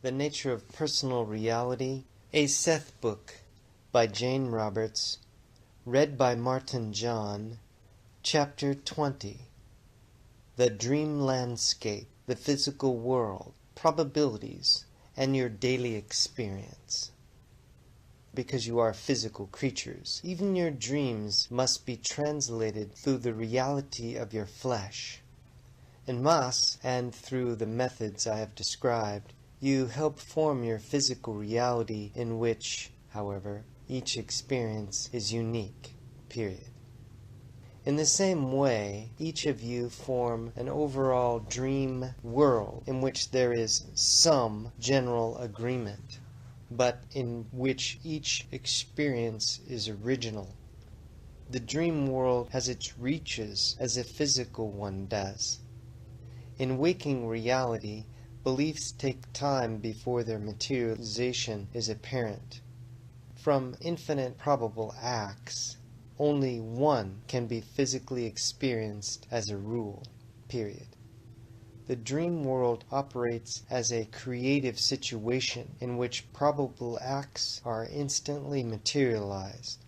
The Nature of Personal Reality, a Seth book by Jane Roberts, read by Martin John, Chapter 20. The Dream Landscape, the Physical World, Probabilities, and Your Daily Experience. Because you are physical creatures, even your dreams must be translated through the reality of your flesh. In Mass, and through the methods I have described, you help form your physical reality in which, however, each experience is unique, period. In the same way, each of you form an overall dream world in which there is some general agreement, but in which each experience is original. The dream world has its reaches as a physical one does. In waking reality, beliefs take time before their materialization is apparent. From infinite probable acts, only one can be physically experienced as a rule, period. The dream world operates as a creative situation in which probable acts are instantly materialized,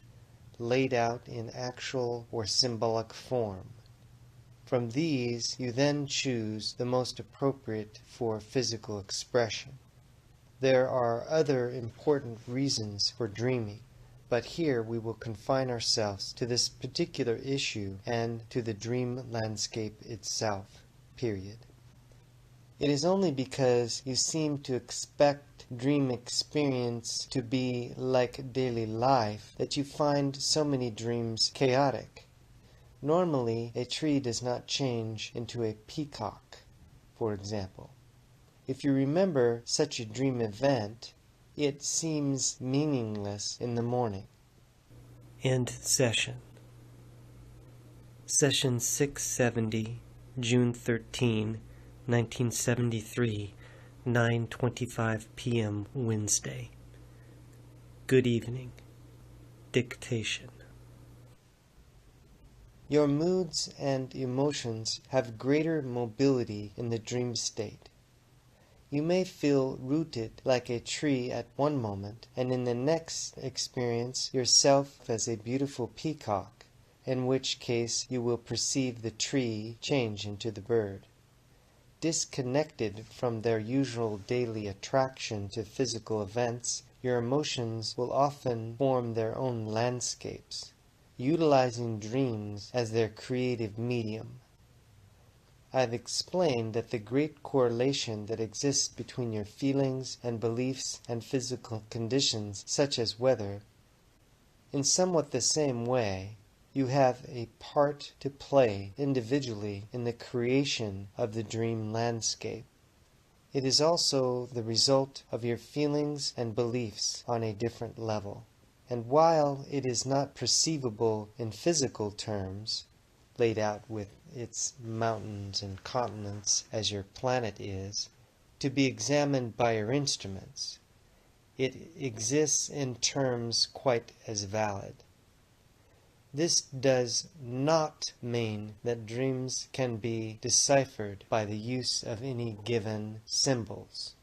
laid out in actual or symbolic form. From these, you then choose the most appropriate for physical expression. There are other important reasons for dreaming, but here we will confine ourselves to this particular issue and to the dream landscape itself, period. It is only because you seem to expect dream experience to be like daily life that you find so many dreams chaotic. Normally, a tree does not change into a peacock, for example. If you remember such a dream event, it seems meaningless in the morning. End session. Session 670, June 13, 1973, 9:25 p.m. Wednesday. Good evening. Dictation. Your moods and emotions have greater mobility in the dream state. You may feel rooted like a tree at one moment, and in the next experience yourself as a beautiful peacock, in which case you will perceive the tree change into the bird. Disconnected from their usual daily attraction to physical events, your emotions will often form their own landscapes, utilizing dreams as their creative medium. I have explained that the great correlation that exists between your feelings and beliefs and physical conditions such as weather. In somewhat the same way, you have a part to play individually in the creation of the dream landscape. It is also the result of your feelings and beliefs on a different level. And while it is not perceivable in physical terms, laid out with its mountains and continents as your planet is, to be examined by your instruments, it exists in terms quite as valid. This does not mean that dreams can be deciphered by the use of any given symbols.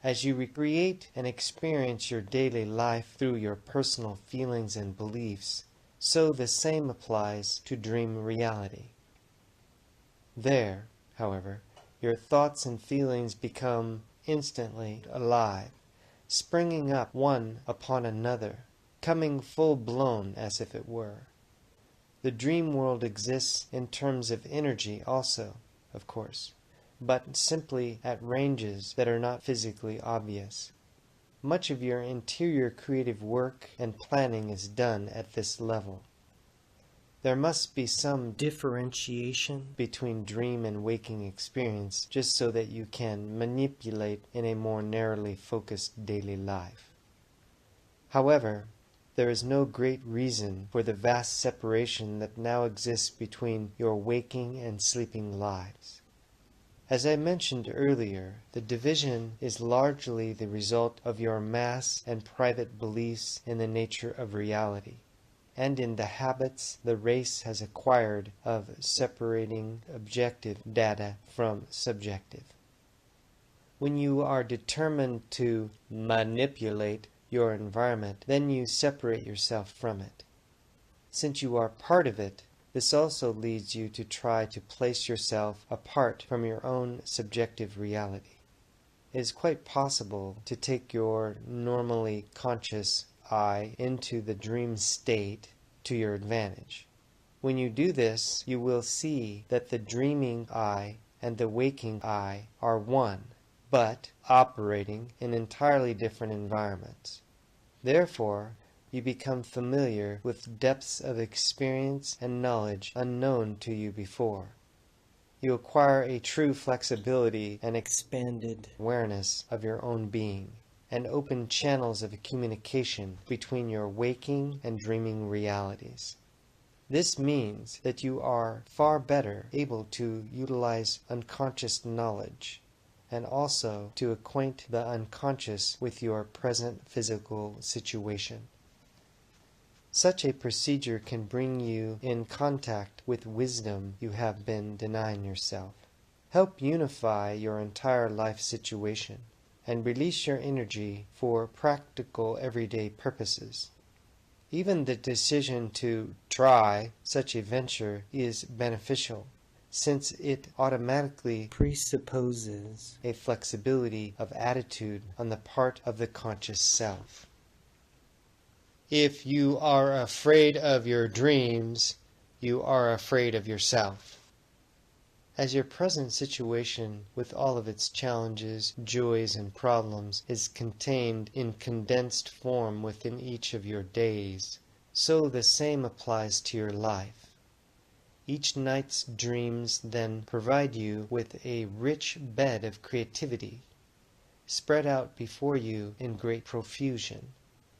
As you recreate and experience your daily life through your personal feelings and beliefs, so the same applies to dream reality. There, however, your thoughts and feelings become instantly alive, springing up one upon another, coming full-blown as if it were. The dream world exists in terms of energy also, of course, but simply at ranges that are not physically obvious. Much of your interior creative work and planning is done at this level. There must be some differentiation between dream and waking experience just so that you can manipulate in a more narrowly focused daily life. However, there is no great reason for the vast separation that now exists between your waking and sleeping lives. As I mentioned earlier, the division is largely the result of your mass and private beliefs in the nature of reality, and in the habits the race has acquired of separating objective data from subjective. When you are determined to manipulate your environment, then you separate yourself from it. Since you are part of it, this also leads you to try to place yourself apart from your own subjective reality. It is quite possible to take your normally conscious I into the dream state to your advantage. When you do this, you will see that the dreaming I and the waking I are one, but operating in entirely different environments. Therefore, you become familiar with depths of experience and knowledge unknown to you before. You acquire a true flexibility and expanded awareness of your own being, and open channels of communication between your waking and dreaming realities. This means that you are far better able to utilize unconscious knowledge, and also to acquaint the unconscious with your present physical situation. Such a procedure can bring you in contact with wisdom you have been denying yourself, help unify your entire life situation, and release your energy for practical everyday purposes. Even the decision to try such a venture is beneficial, since it automatically presupposes a flexibility of attitude on the part of the conscious self. If you are afraid of your dreams, you are afraid of yourself. As your present situation, with all of its challenges, joys, and problems, is contained in condensed form within each of your days, so the same applies to your life. Each night's dreams then provide you with a rich bed of creativity, spread out before you in great profusion.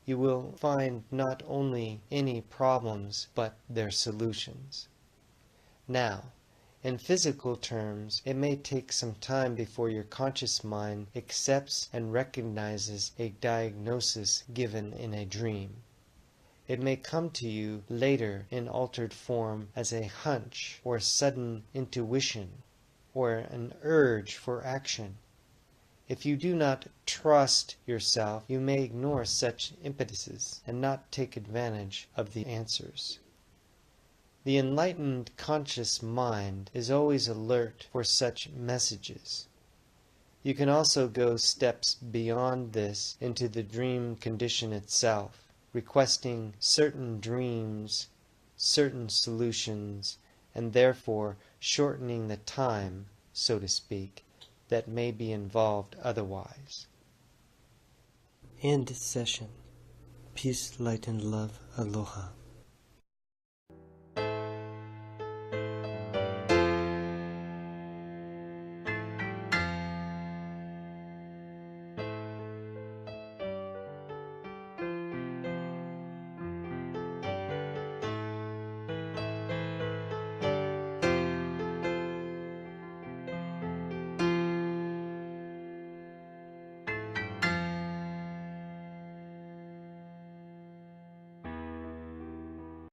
You will find not only any problems, but their solutions. Now, in physical terms, it may take some time before your conscious mind accepts and recognizes a diagnosis given in a dream. It may come to you later in altered form as a hunch or sudden intuition or an urge for action. If you do not trust yourself, you may ignore such impetuses and not take advantage of the answers. The enlightened conscious mind is always alert for such messages. You can also go steps beyond this into the dream condition itself, requesting certain dreams, certain solutions, and therefore shortening the time, so to speak, that may be involved otherwise. End session. Peace, light, and love. Aloha.